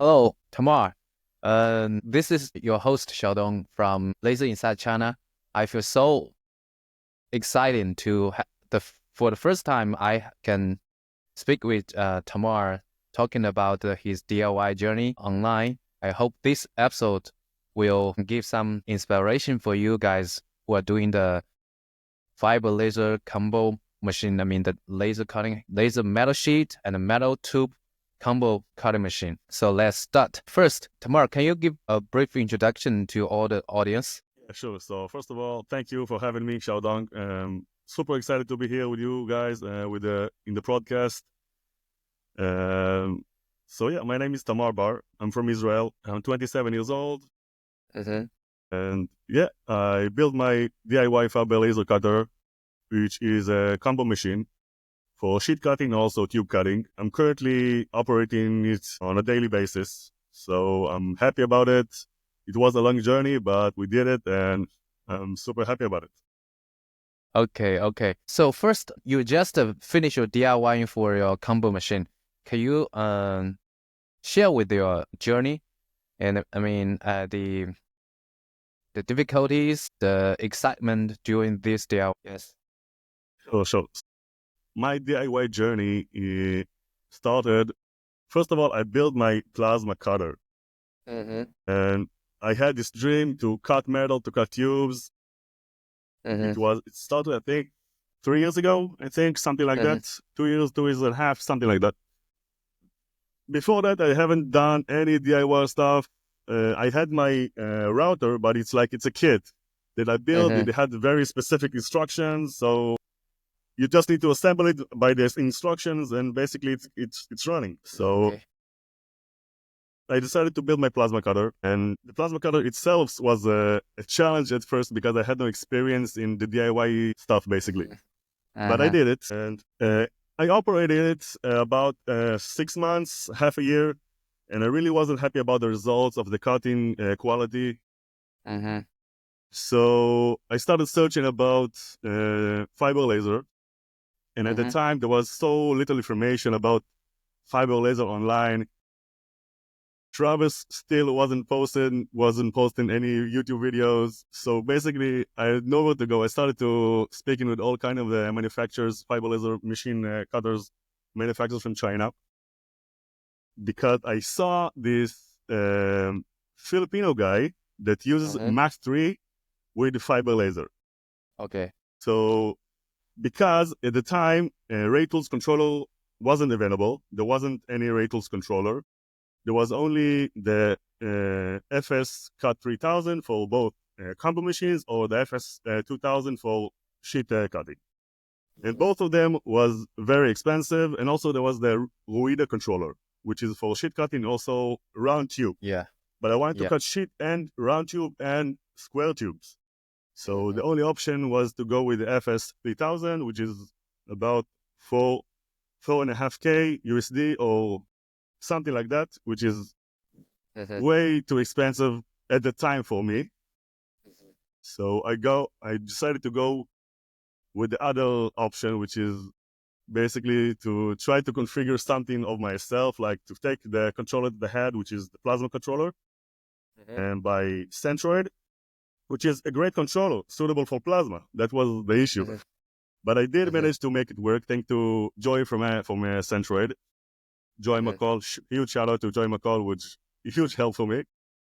Hello, Tamar. This is your host Xiaodong from Laser Inside China. I feel so excited to for the first time I can speak with Tamar talking about his DIY journey online. I hope this episode will give some inspiration for you guys who are doing the fiber laser combo machine. I mean the laser metal sheet and the metal tube combo cutting machine. So let's start. First, Tamar, can you give a brief introduction to all the audience? Yeah, sure. So first of all, thank you for having me, Xiaodong. Super excited to be here with you guys in the podcast. Um, so yeah, my name is Tamar Bar. I'm from Israel. I'm 27 years old. Mm-hmm. And yeah, I built my DIY fiber laser cutter, which is a combo machine for sheet cutting, also tube cutting. I'm currently operating it on a daily basis. So I'm happy about it. It was a long journey, but we did it and I'm super happy about it. Okay. So first, you just finished your DIYing for your combo machine. Can you share with your journey and the difficulties, the excitement during this DIY? Yes. So my DIY journey started. First of all, I built my plasma cutter, Mm-hmm. and I had this dream to cut metal, to cut tubes. Mm-hmm. It started, I think, 3 years ago. I think something like Mm-hmm. that. 2 years and a half, something like that. Before that, I haven't done any DIY stuff. I had my router, but it's a kit that I built. Mm-hmm. It had very specific instructions, so you just need to assemble it by these instructions, and basically it's running. So Okay. I decided to build my plasma cutter, and the plasma cutter itself was a challenge at first because I had no experience in the DIY stuff, basically. But I Uh-huh. did it, and I operated it about 6 months, half a year, and I really wasn't happy about the results of the cutting quality. Mm-hmm. So I started searching about fiber laser, and at the Mm-hmm. time there was so little information about fiber laser online. Travis still wasn't posting any YouTube videos. So basically, I had nowhere to go. I started to speaking with all kind of the manufacturers, fiber laser machine cutters, manufacturers from China, because I saw this Filipino guy that uses Mm-hmm. Max 3 with the fiber laser. Okay. So because at the time, Ray Tools controller wasn't available, there wasn't any Ray Tools controller. There was only the FS Cut 3000 for both combo machines or the FS 2000 for sheet cutting. And both of them was very expensive. And also there was the Ruida controller, which is for sheet cutting, also round tube. Yeah. But I wanted to Yeah. cut sheet and round tube and square tubes. So Mm-hmm. the only option was to go with the FS 3000, which is about 4.5K USD or something like that, which is Mm-hmm. way too expensive at the time for me. So I decided to go with the other option, which is basically to try to configure something of myself, like to take the controller to the head, which is the plasma controller, Mm-hmm. and by Centroid, which is a great controller suitable for plasma. That was the issue. Mm-hmm. But I did Mm-hmm. manage to make it work. Thanks to Joy from Centroid. Joy Mm-hmm. McCall, huge shout out to Joy McCall, which huge help for me.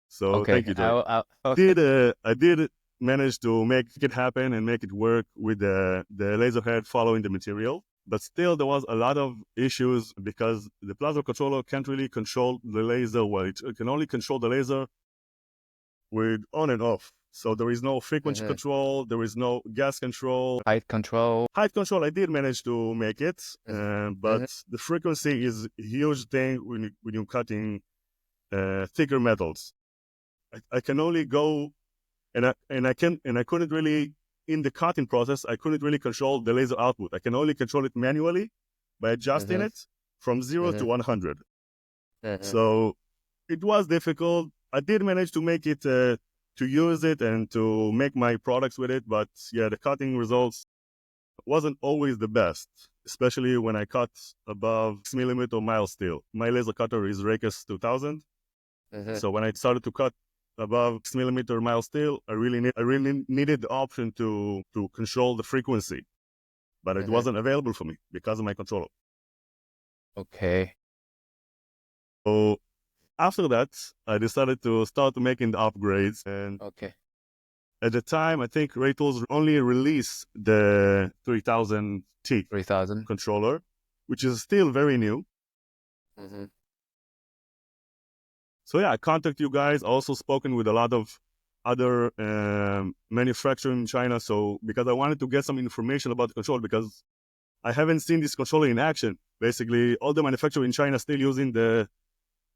So thank Okay. you, Joy. Okay. I did manage to make it happen and make it work with the laser head following the material. But still, there was a lot of issues because the plasma controller can't really control the laser well. It can only control the laser with on and off. So there is no frequency Mm-hmm. control, there is no gas control. Height control. Height control, I did manage to make it, but Mm-hmm. the frequency is a huge thing when you're cutting thicker metals. I can only go and I couldn't really in the cutting process. I couldn't really control the laser output. I can only control it manually by adjusting Mm-hmm. it from 0 to Mm-hmm. 100. Mm-hmm. So it was difficult. I did manage to make it to use it and to make my products with it, but yeah, the cutting results wasn't always the best, especially when I cut above 6 millimeter mild steel. My laser cutter is Rakes 2000. So when I started to cut above 6 millimeter mild steel, I really needed the option to control the frequency, but it wasn't available for me because of my controller. Okay. So after that, I decided to start making the upgrades. And Okay. at the time, I think Ray Tools only released the 3000T 3000. controller, which is still very new. So yeah, I contact you guys. Also spoken with a lot of other manufacturers in China. So because I wanted to get some information about the controller, because I haven't seen this controller in action. Basically, all the manufacturers in China still using the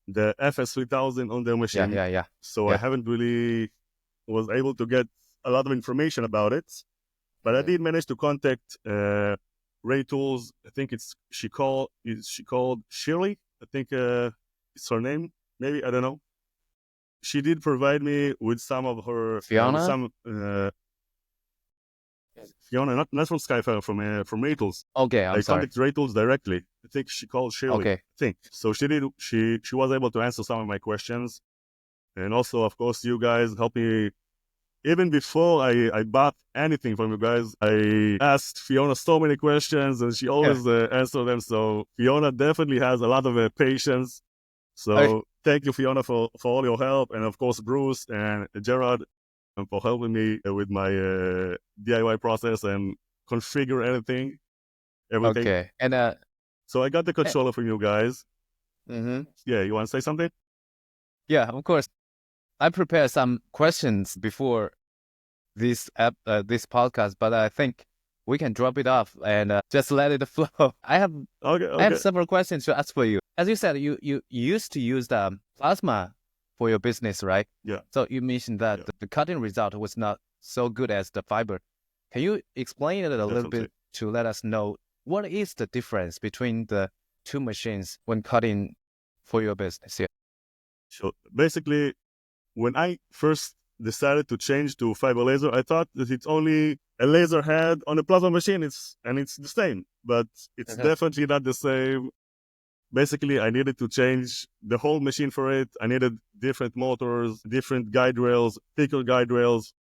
FS3000 on their machine. Yeah. So I haven't really was able to get a lot of information about it. But I did manage to contact Ray Tools. I think she called Shirley. I think it's her name. Maybe, I don't know. She did provide me with some of her Fiona? Fiona, not from Skyfire, from Ray Tools. Okay, I'm I sorry. contacted Ray Tools directly. I think she called Shirley. Okay. I think so. She did. She was able to answer some of my questions, and also, of course, you guys helped me. Even before I bought anything from you guys, I asked Fiona so many questions, and she always answered them. So Fiona definitely has a lot of patience. Okay. So thank you, Fiona, for all your help, and of course Bruce and Gerard for helping me with my DIY process and configure everything. Okay. And So I got the eh, controller from you guys. Yeah, you want to say something? yeah, of course. I prepared some questions before this this podcast, but I think we can drop it off and just let it flow. Okay, I have okay. several questions to ask for you. As you said, you used to use the plasma for your business, right? Yeah. So you mentioned that Yeah. the cutting result was not so good as the fiber. Can you explain it a little Definitely. bit to let us know what is the difference between the two machines when cutting for your business? Yeah. So basically, when I first decided to change to fiber laser, I thought that it's only a laser head on a plasma machine. It's the same, but it's definitely not the same. Basically, I needed to change the whole machine for it. I needed different motors, different guide rails, thicker guide rails,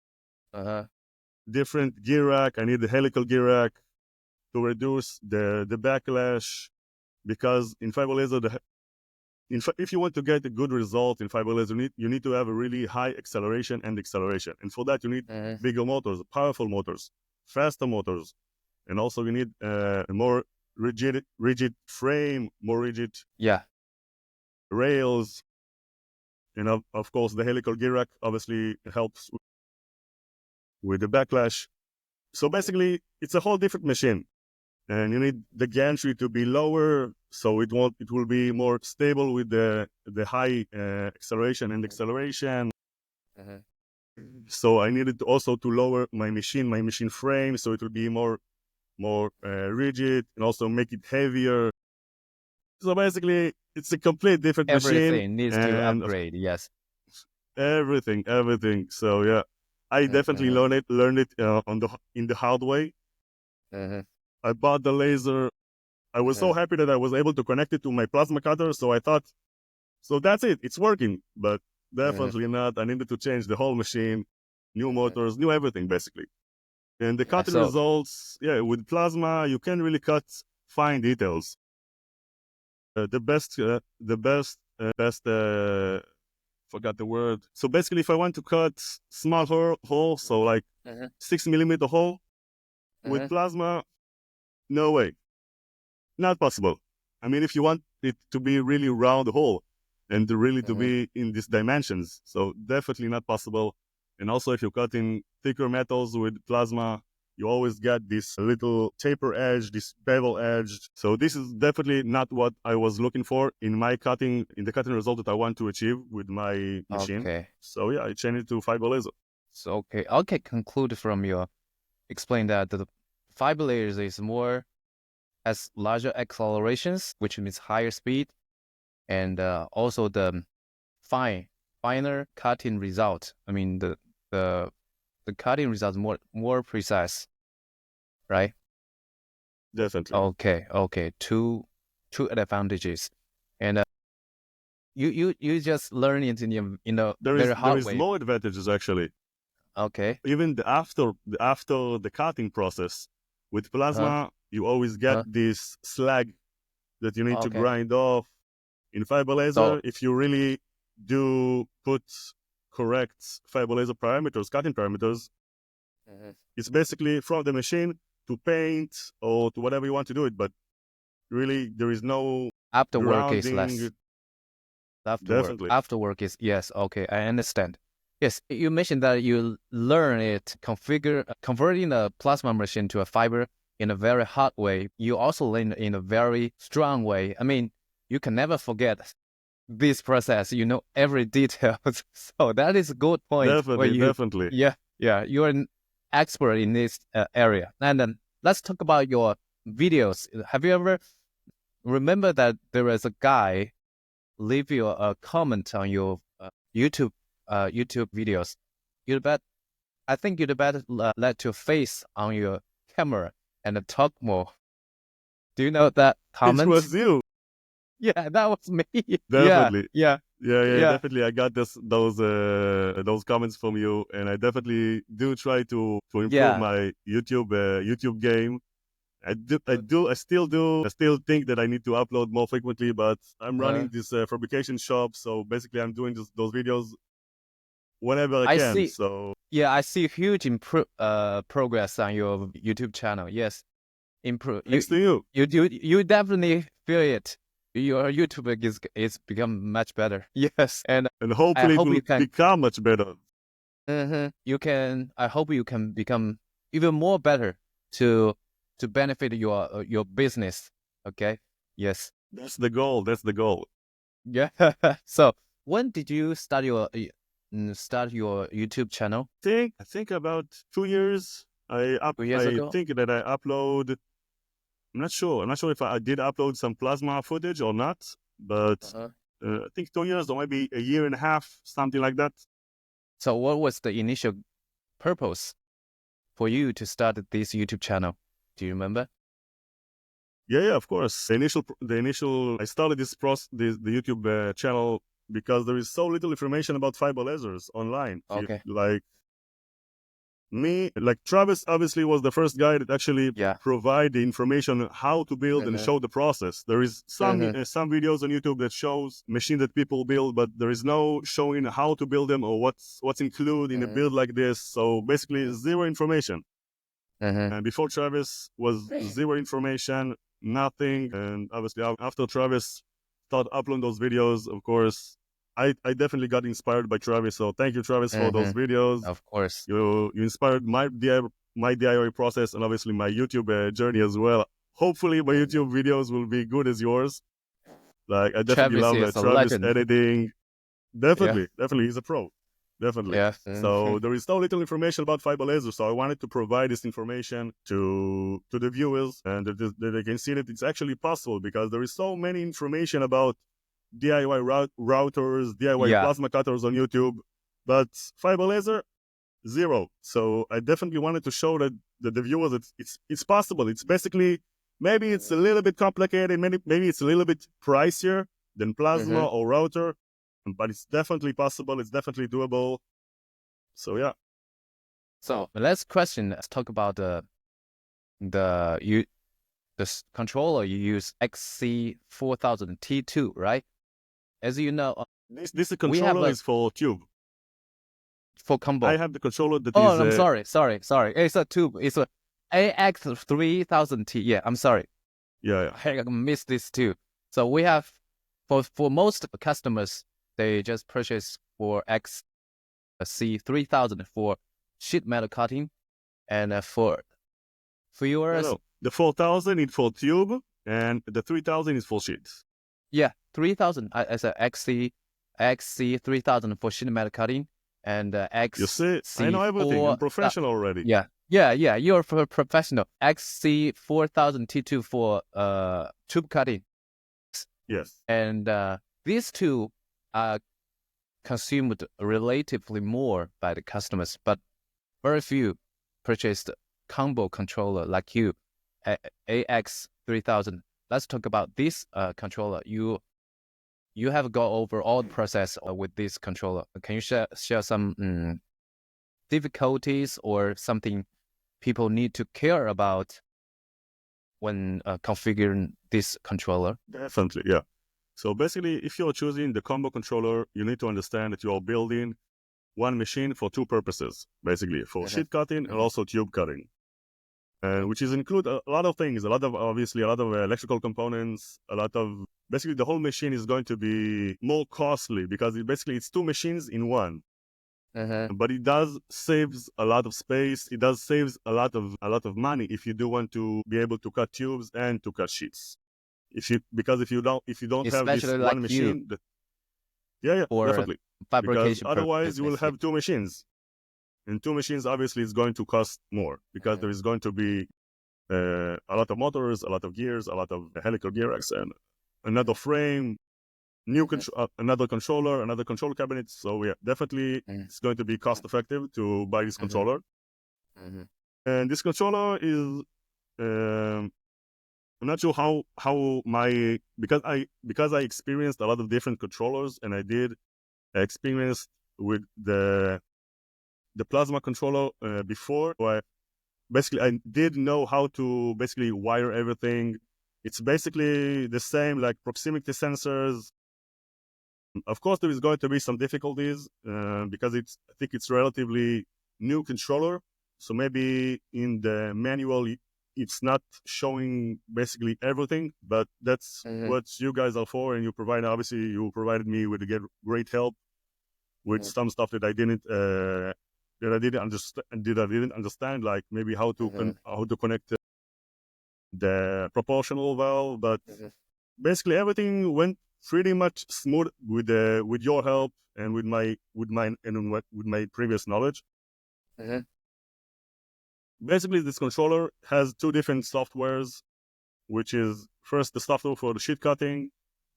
different gear rack. I need the helical gear rack to reduce the backlash, because in fiber laser, if you want to get a good result in fiber laser, you need to have a really high acceleration and deceleration. And for that, you need bigger motors, powerful motors, faster motors. And also you need a more rigid frame, more rigid rails. And of course, the helical gear rack obviously helps with the backlash. So basically, it's a whole different machine. And you need the gantry to be lower, so it will be more stable with the high acceleration and deceleration. So I needed to also to lower my machine frame, so it will be more rigid, and also make it heavier. So basically, it's a complete different machine, Everything needs to and upgrade. Yes. everything. So yeah, I definitely learned it in the hard way. I bought the laser. I was so happy that I was able to connect it to my plasma cutter. So I thought, so that's it. It's working, but definitely not. I needed to change the whole machine, new motors, new everything, basically. And the cutting So results, yeah, with plasma, you can really cut fine details. Forgot the word. So basically, if I want to cut small hole, so like 6 millimeter hole with plasma, no way. Not possible. I mean, if you want it to be really round hole and to be in these dimensions, so definitely not possible. And also, if you cut in thicker metals with plasma, you always get this little taper edge, this bevel edge. So this is definitely not what I was looking for in my cutting, in the cutting result that I want to achieve with my machine. okay. So yeah, I changed it to fiber laser. So okay, I can conclude from your explain that the fiber layers is more has larger accelerations, which means higher speed, and also the finer cutting result. I mean the cutting result is more precise, right? Definitely. Okay. Two advantages, and You just learn it in a very There hard is way. more advantages actually. Okay. Even after the cutting process with Uh-huh. plasma, you always get Uh-huh. this slag that you need to Okay. grind off. In fiber So. laser, if you really do put correct fiber laser parameters, cutting parameters, Mhm. it's basically from the machine to paint or to whatever you want to do it. But really, there is no After work is less. grounding. Definitely. After work is, yes. Okay, I understand. Yes, you mentioned that you learn it, converting a plasma machine to a fiber in a very hard way. You also learn in a very strong way. I mean, you can never forget this process. You know every detail. So that is a good point. Where Definitely, you, definitely. yeah, yeah, you're an expert in this area. And then let's talk about your videos. Have you ever remember that there is a guy leave you a comment on your YouTube videos? You'd bet. I think you'd better let your face on your camera and talk more. Do you know that It comment? was you. Yeah, that was me. Yeah, Definitely. yeah, Yeah, yeah, definitely. I got those comments from you, and I definitely do try to improve yeah. my YouTube game. I still think that I need to upload more frequently, but I'm Uh, running this fabrication shop, so basically I'm doing those videos whenever I I can. see. So Yeah, I see huge progress on your YouTube channel. Yes, improve. thanks to you, You definitely feel it. Your YouTube is become much better. Yes, and and I hopefully it hope will you can. become much better. You can. I hope you can become even more better to benefit your business. Okay. Yes. That's the goal. That's the goal. Yeah. So when did you start your YouTube channel? I think about 2 years. 2 years I ago. think that I upload. I'm not sure. I'm not sure if I did upload some plasma footage or not, but Uh-huh. I think 2 years or maybe a year and a half, something like that. So what was the initial purpose for you to start this YouTube channel? Do you remember? Yeah, of course. I started the YouTube channel because there is so little information about fiber lasers online. Okay. Like me, like Travis obviously was the first guy that actually Yeah. provide the information how to build and Uh-huh. show the process. There is Uh-huh. some videos on YouTube that shows machine that people build, but there is no showing how to build them or what's included in a Uh-huh. build like this. So basically zero information. Uh-huh. And before Travis was zero information, nothing. And obviously after Travis started uploading those videos, of course, I definitely got inspired by Travis. So thank you, Travis, for those Uh-huh. videos. Of course. You inspired my DIY process and obviously my YouTube journey as well. Hopefully my Uh-huh. YouTube videos will be good as yours. Like I definitely Travis love is a Travis legend. editing. Yeah. Definitely, he's a pro. Definitely. Yeah. So there is so little information about fiber laser, so I wanted to provide this information to the viewers, and that they can see that it's actually possible because there is so many information about DIY routers, DIY Yeah. plasma cutters on YouTube, but fiber laser zero. So I definitely wanted to show that the viewers it's possible. It's basically maybe it's a little bit complicated, maybe it's a little bit pricier than plasma Mm-hmm. or router, but it's definitely possible. It's definitely doable. So yeah, So the last question. Let's talk about the you controller you use XC4000T2, right? As you know, this we have controller a is for tube. for I combo. have the controller that Oh, is I'm sorry. It's a tube. It's a AX3000T. Yeah, I'm sorry. yeah. I missed this too. So we have for most customers, they just purchase for XC3000 for sheet metal cutting, and for No, yours, no. The 4000 is for tube, and the 3000 is for sheets. yeah, 3000 as a XC3000 for sheet metal cutting, and You see, I know everything. XC4. I'm professional already. Yeah. You're a professional. XC4000T2 for tube cutting, Yes. and these two are consumed relatively more by the customers, but very few purchased combo controller like you, AX3000. Let's talk about this controller. you have gone over all the process with this controller. Can you share some difficulties or something people need to care about when configuring this controller? Definitely, yeah. So basically, if you're choosing the combo controller, you need to understand that you are building one machine for two purposes, basically, for sheet cutting and also tube cutting. Which is include a lot of things, obviously a lot of electrical components, a lot of basically the whole machine is going to be more costly because it's two machines in one. But it does saves a lot of space. It does saves a lot of money if you do want to be able to cut tubes and to cut sheets. If you don't have this Especially one like you machine, yeah, for definitely. Because fabrication otherwise you will business. have two machines. And two machines obviously is going to cost more because there is going to be a lot of motors, a lot of gears, a lot of helical gear X, and another frame, another controller, another control cabinet. So yeah, definitely it's going to be cost effective to buy this controller. And this controller is I'm not sure how my because I experienced a lot of different controllers, and I did experience with the plasma controller before. Basically, I did know how to basically wire everything. It's basically the same like proximity sensors. Of course, there is going to be some difficulties because I think it's relatively new controller. So maybe in the manual, it's not showing basically everything, but that's what you guys are for. And obviously, you provided me with great help with some stuff that I didn't understand, like maybe how to connect the proportional valve. But basically, everything went pretty much smooth with your help and with my previous knowledge. Basically, this controller has two different softwares, which is first the software for the sheet cutting,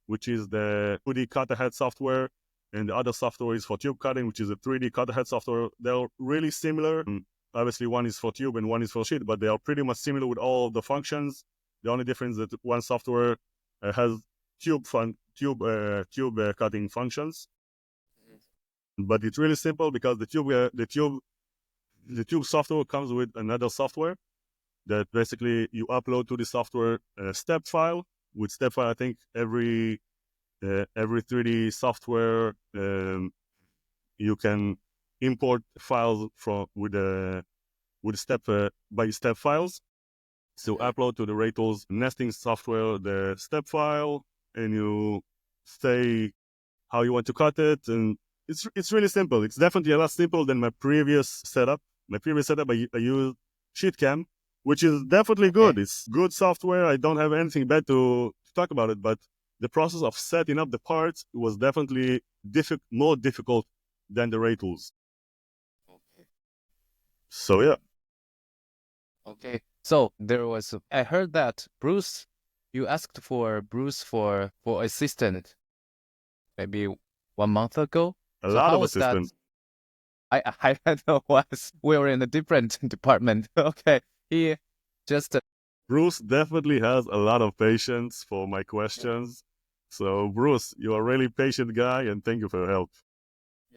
which is the 2D cut ahead software, and the other software is for tube cutting, which is a 3D cut ahead software. They're really similar. Obviously, one is for tube and one is for sheet, but they are pretty much similar with all the functions. The only difference is that one software has tube cutting functions, but it's really simple because the tube software comes with another software that basically you upload to the software step file. With step file, I think every 3D software you can import files with step by step files. So upload to the Ratles nesting software the step file, and you say how you want to cut it, and it's really simple. It's definitely a lot simpler than my previous setup. My previous setup, I used SheetCam, which is definitely good. It's good software. I don't have anything bad to talk about it, but the process of setting up the parts was definitely more difficult than the Ratles. So yeah. Okay. So I heard that you asked for Bruce for assistant maybe 1 month ago. A So lot how of was that? assistance. I don't know was we were in a different department. Okay. He just Bruce definitely has a lot of patience for my questions. So Bruce, you are a really patient guy, and thank you for your help.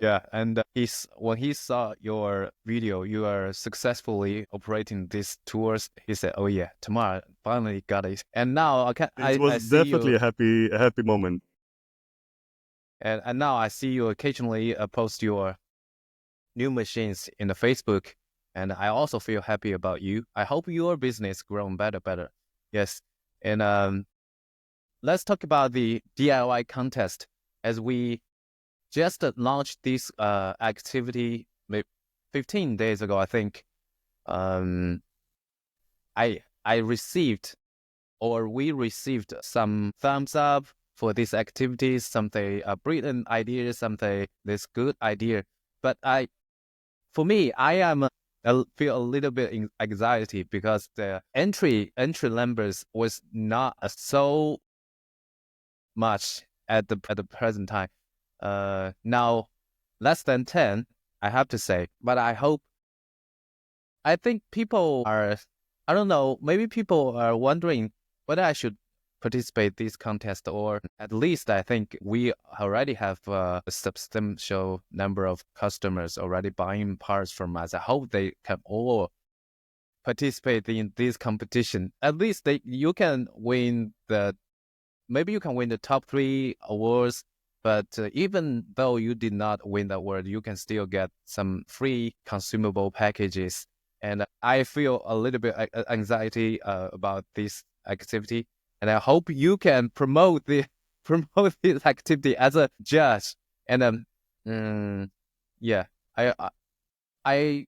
yeah, and when he saw your video, you are successfully operating these tours. He said, "Oh yeah, Tamar finally got it." And now It I was see definitely you, a happy moment. and now I see you occasionally post your new machines in the Facebook, and I also feel happy about you. I hope your business grown better. Yes, and let's talk about the DIY contest as we just launched this activity maybe 15 days ago, I think. Um, I received or we received some thumbs up for this activity, something a brilliant idea, something this good idea. But for me, feel a little bit in anxiety because the entry numbers was not so much at the present time. Now less than 10, I have to say. But I think people are, I don't know, maybe people are wondering whether I should participate this contest, or at least I think we already have a substantial number of customers already buying parts from us. I hope they can all participate in this competition. At least you can win maybe you can win the top 3 awards, but even though you did not win the award, you can still get some free consumable packages. And I feel a little bit anxiety about this activity, and I hope you can promote promote this activity as a judge. And yeah, I I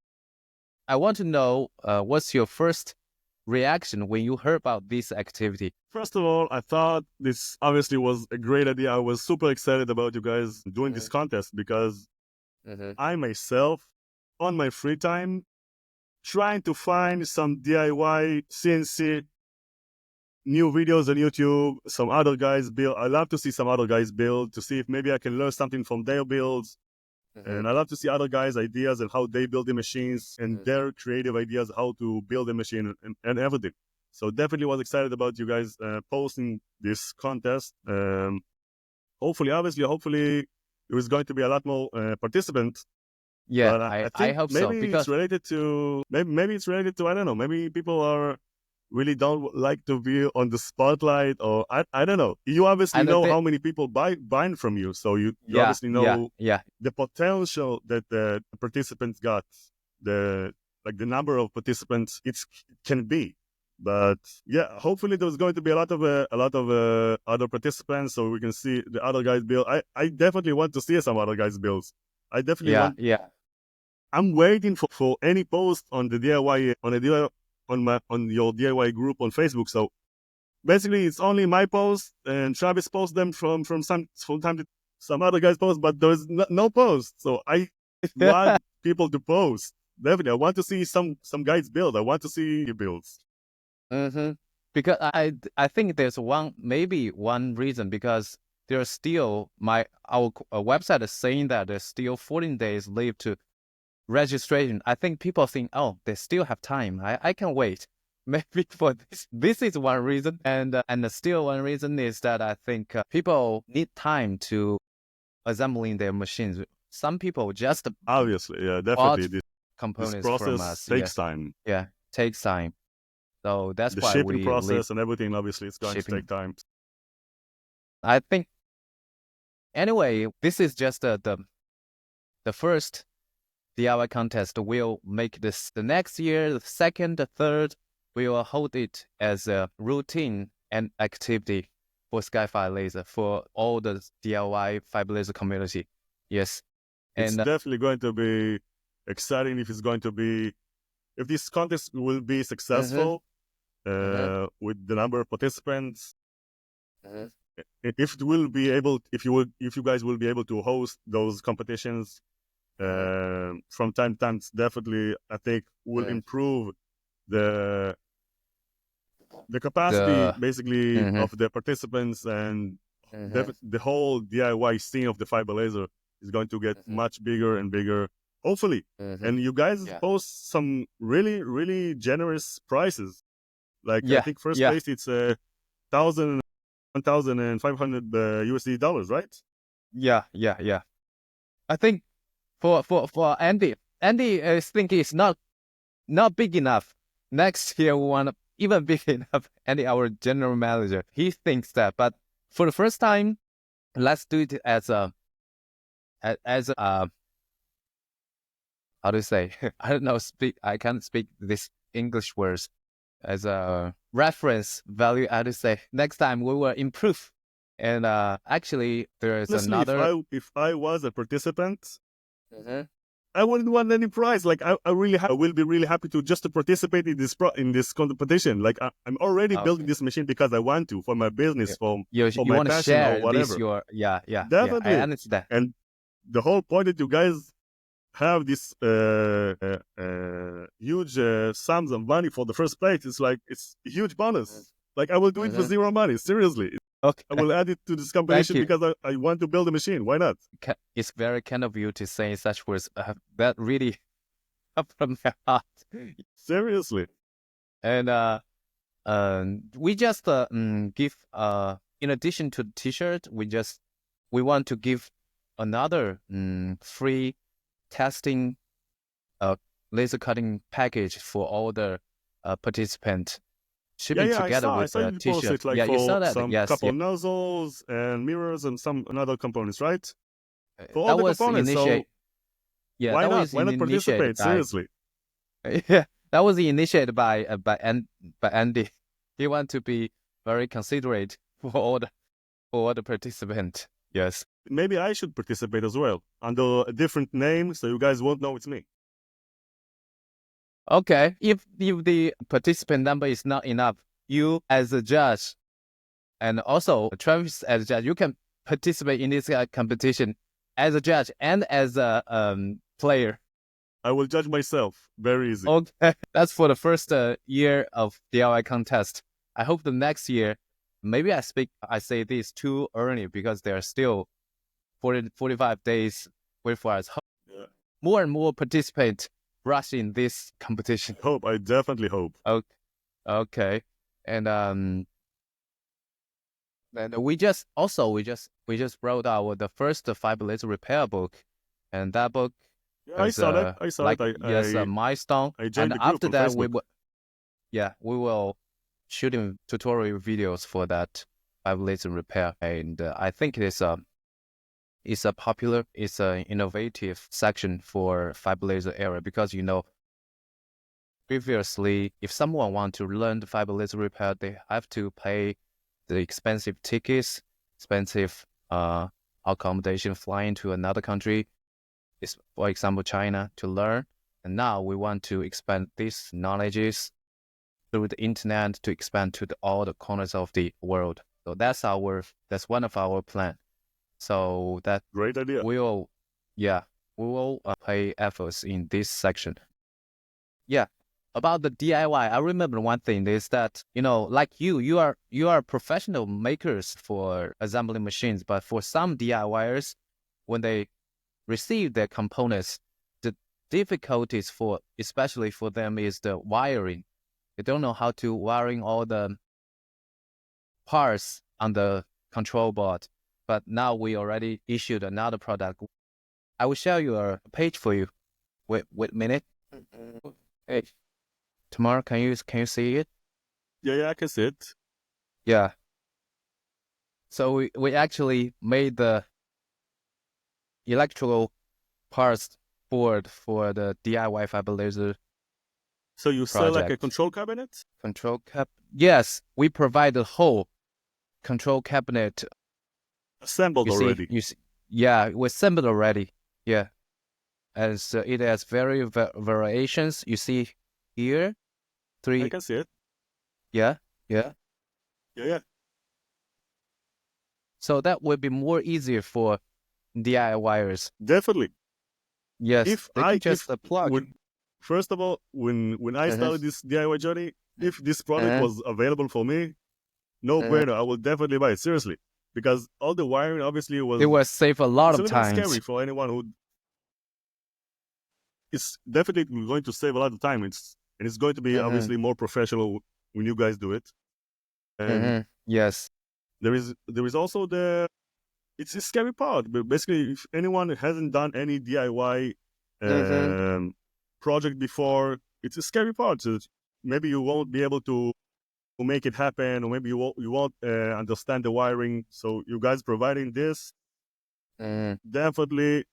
I want to know what's your first reaction when you heard about this activity? First of all, I thought this obviously was a great idea. I was super excited about you guys doing this contest because Mm-hmm. I myself, on my free time, trying to find some DIY CNC new videos on YouTube, some other guys build. I love to see some other guys build to see if maybe I can learn something from their builds. Mm-hmm. And I love to see other guys' ideas and how they build the machines and Mm-hmm. their creative ideas, how to build a machine and everything. So definitely was excited about you guys posting this contest. Hopefully, there is going to be a lot more participants. Yeah, But I I think hope so maybe it's because related to maybe it's related to I don't know. Maybe people are really don't like to be on the spotlight, or I don't know. You obviously and know the how many people buying from you, so you yeah, obviously yeah, know yeah, the potential that the participants got, the like the number of participants it can be. But yeah, hopefully there's going to be a lot of other participants, so we can see the other guys build. I definitely want to see some other guys builds. I definitely yeah, want. yeah. I'm waiting for any post on the DIY on your DIY group on Facebook. So basically, it's only my post and Travis posts them from time to some other guys post, but there's no post. So I want people to post. Definitely, I want to see some guys build. I want to see you builds. Mm-hmm. Because I think there's maybe one reason because there's still our website is saying that there's still 14 days left to registration. I think people think, oh, they still have time. I can wait. Maybe for this. This is one reason, and still one reason is that I think people need time to assembling their machines. Some people just Obviously, yeah, bought definitely. This components from process us. takes Yes, time. yeah, takes time. So that's The why shipping we leave process and everything, obviously, it's going to shipping. take time. I think anyway, this is just the first DIY contest. We'll make this the next year, the second, the third. We will hold it as a routine and activity for Skyfire Laser for all the DIY fiber laser community. Yes, It's and definitely going to be exciting if this contest will be mhm, successful mhm, with the number of participants. mhm, If it will be able, if you guys will be able to host those competitions mhm, from time to time, it's definitely I think will mhm. improve the the capacity The basically mhm, of the participants and mhm, the whole DIY scene of the fiber laser is going to get mhm, much bigger and bigger, hopefully. mhm. And you guys Yeah, post some really, really generous prices. Like I yeah, think first yeah, place it's a thousand, 1,500 USD dollars, right? yeah, yeah, yeah. I think for Andy is thinking it's not big enough. Next year we want even big enough. Andy, our general manager, he thinks that. But for the first time, let's do it as a how to say? I don't know. I can't speak this English words as a reference value. I to say next time we will improve. And actually, there is Honestly, another. if I was a participant, Mhm. I wouldn't want any prize. Like I really I will be really happy to just to participate in in this competition. Like I'm already building Okay. this machine because I want to for my Yeah. business, for You my want to passion or share this whatever. your yeah. I Definitely. understand. And the whole point that you guys have this huge sums of money for the first place is like it's a huge bonus. Like I will do it for Mm-hmm. zero money. Seriously, I Okay. will add it to this Thank competition you. because I want to build a machine. Why not? It's very kind of you to say such words. That really come from my heart. Seriously. And We just give in addition to the T-shirt, we want to give another free testing laser cutting package for all the participants, Yeah, shipping yeah, together I with saw the you post T-shirt. it like Yeah, you for saw that? some Yes, couple yeah. nozzles and mirrors and some another components, right? For all That the was components. So initiate. Yeah, why that not? was Why not initiated participate? by. Seriously. Yeah, that was initiated by Andy. He want to be very considerate for all the participants. Yes. Maybe I should participate as well under a different name so you guys won't know it's me. Okay. If the participant number is not enough, you as a judge and also Travis as a judge, you can participate in this competition as a judge and as a player. I will judge myself. Very easy. Okay, that's for the first year of DIY contest. I hope the next year, maybe I say this too early because there are still 45 days wait for us. Yeah. More and more participants rush in this competition. I definitely hope. Okay, okay. And and we just wrote the first fiber laser repair book, and that book Yeah, I is saw that. I saw like it. yes a milestone. I joined And the group after on that Facebook. we will shooting tutorial videos for that fiber laser repair, and I think it's a popular, it's an innovative section for fiber laser area because previously if someone want to learn the fiber laser repair, they have to pay the expensive tickets, expensive accommodation, flying to another country, is for example China, to learn. And now we want to expand these knowledges through the internet to expand to all the corners of the world. So that's one of our plan. So that Great idea. we'll yeah we will pay efforts in this section. Yeah. About the DIY, I remember one thing is that, like you are professional makers for assembling machines, but for some DIYers, when they receive their components, the difficulties especially for them is the wiring. They don't know how to wiring all the parts on the control board. But now we already issued another product. I will share you a page for you. Wait a minute. Hey, Tamar, can you see it? Yeah, I can see it. Yeah. So we actually made the electrical parts board for the DIY fiber laser So you sell like a project. control cabinet? Control cap. Yes, we provide the whole control cabinet. Assembled already. You see, yeah, we assembled already. Yeah, and so it has variations. You see here, I three. can see it. Yeah, yeah. Yeah. So that would be more easier for DIYers. Definitely. Yes, they can just plug. First of all, when I started this DIY journey, if this product Uh-huh. was available for me, no brainer, I will definitely buy it. Seriously. Because all the wiring obviously It will save a lot it's a of little bit scary times. for anyone who it's definitely going to save a lot of time. It's going to be obviously more professional when you guys do it. And Yes. there is also it's a scary part. But basically, if anyone hasn't done any DIY project before, it's a scary part. So maybe you won't be able to make it happen, or maybe you won't understand the wiring. So you guys providing this, definitely,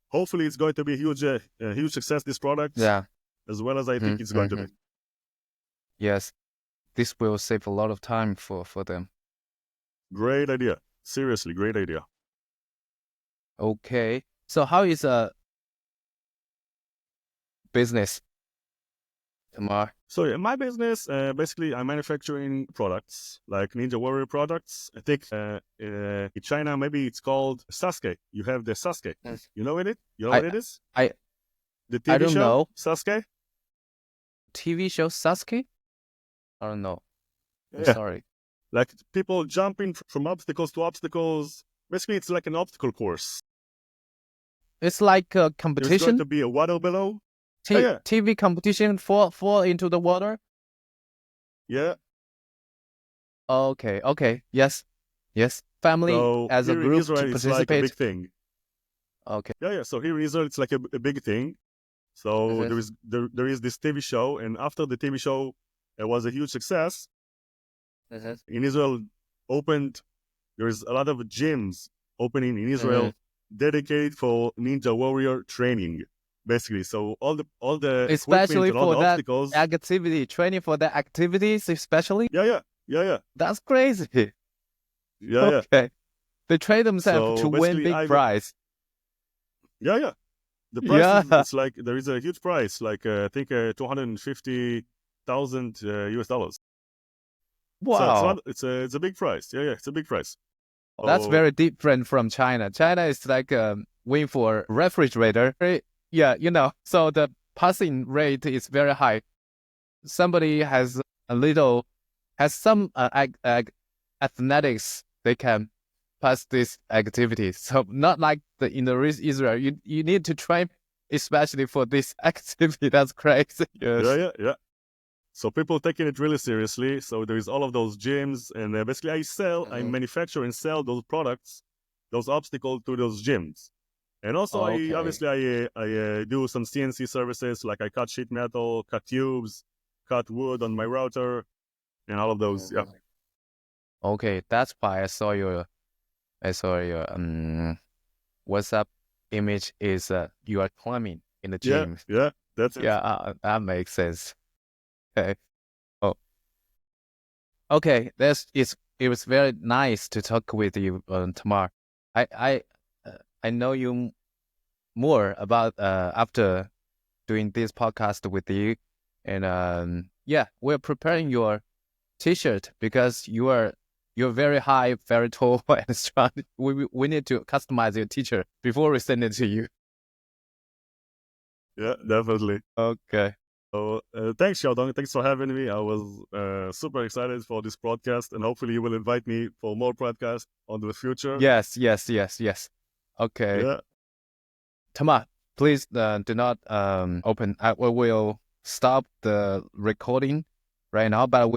hopefully, it's going to be a huge success. This product, Yeah. as well as I think it's going to be. Yes, this will save a lot of time for them. Great idea. Seriously, great idea. Okay. So how is a business, Tamar? So in my business, basically, I'm manufacturing products like Ninja Warrior products. I think in China, maybe it's called Sasuke. You have the Sasuke. You know it? You know what it is? I The I TV don't show know. Sasuke. TV show Sasuke? I don't know. I'm Yeah. sorry. Like people jumping from obstacles to obstacles. Basically, it's like an obstacle course. It's like a There's competition. going to be a water below. Yeah. TV competition fall into the water. Yeah. Okay, okay, yes, yes. Family So as a here in group to Israel, it's like a big participate. thing. Okay. Yeah. So here in Israel, it's like a big thing. So Mhm, there is this TV show, and after the TV show, it was a huge success mhm, in Israel. Opened There is a lot of gyms opening in mhm. Israel dedicated for ninja warrior training, basically. So all the equipment Especially and all for the that obstacles. activity, training for that activities, especially. Yeah. That's crazy. Yeah. Okay. They train themselves to So win basically, big I've prize. yeah. The price is Yeah. it's like there is a huge price, like I think 250,000 US dollars. So Wow. it's a big price. Yeah, it's a big price. That's So very different from China. China is like win for refrigerator. Yeah, so the passing rate is very high. Somebody has a little, has some athletics, they can pass this activity. So not like in the Israel, you need to train especially for this activity. That's crazy. Yes. yeah. So people taking it really seriously. So there is all of those gyms, and basically I Mhm. manufacture and sell those products, those obstacles to those gyms. And also I Okay. obviously I do some CNC services, like I cut sheet metal, cut tubes, cut wood on my router, and all of those. Yeah, Mhm. Okay, that's why I saw your WhatsApp image is you are climbing in the gym. yeah. That's it. Yeah, that makes sense. Okay. Oh, okay. It was very nice to talk with you, Tamar. I I know you more about after doing this podcast with you, and yeah, we're preparing your T-shirt because you're very high, very tall, and strong. We need to customize your T-shirt before we send it to you. Yeah, definitely. Okay. So thanks, Xiaodong. Thanks for having me. I was super excited for this podcast, and hopefully you will invite me for more podcasts on the future. Yes, yes, yes, yes. Okay. Yeah. Tamar, please do not open. We will stop the recording right now, but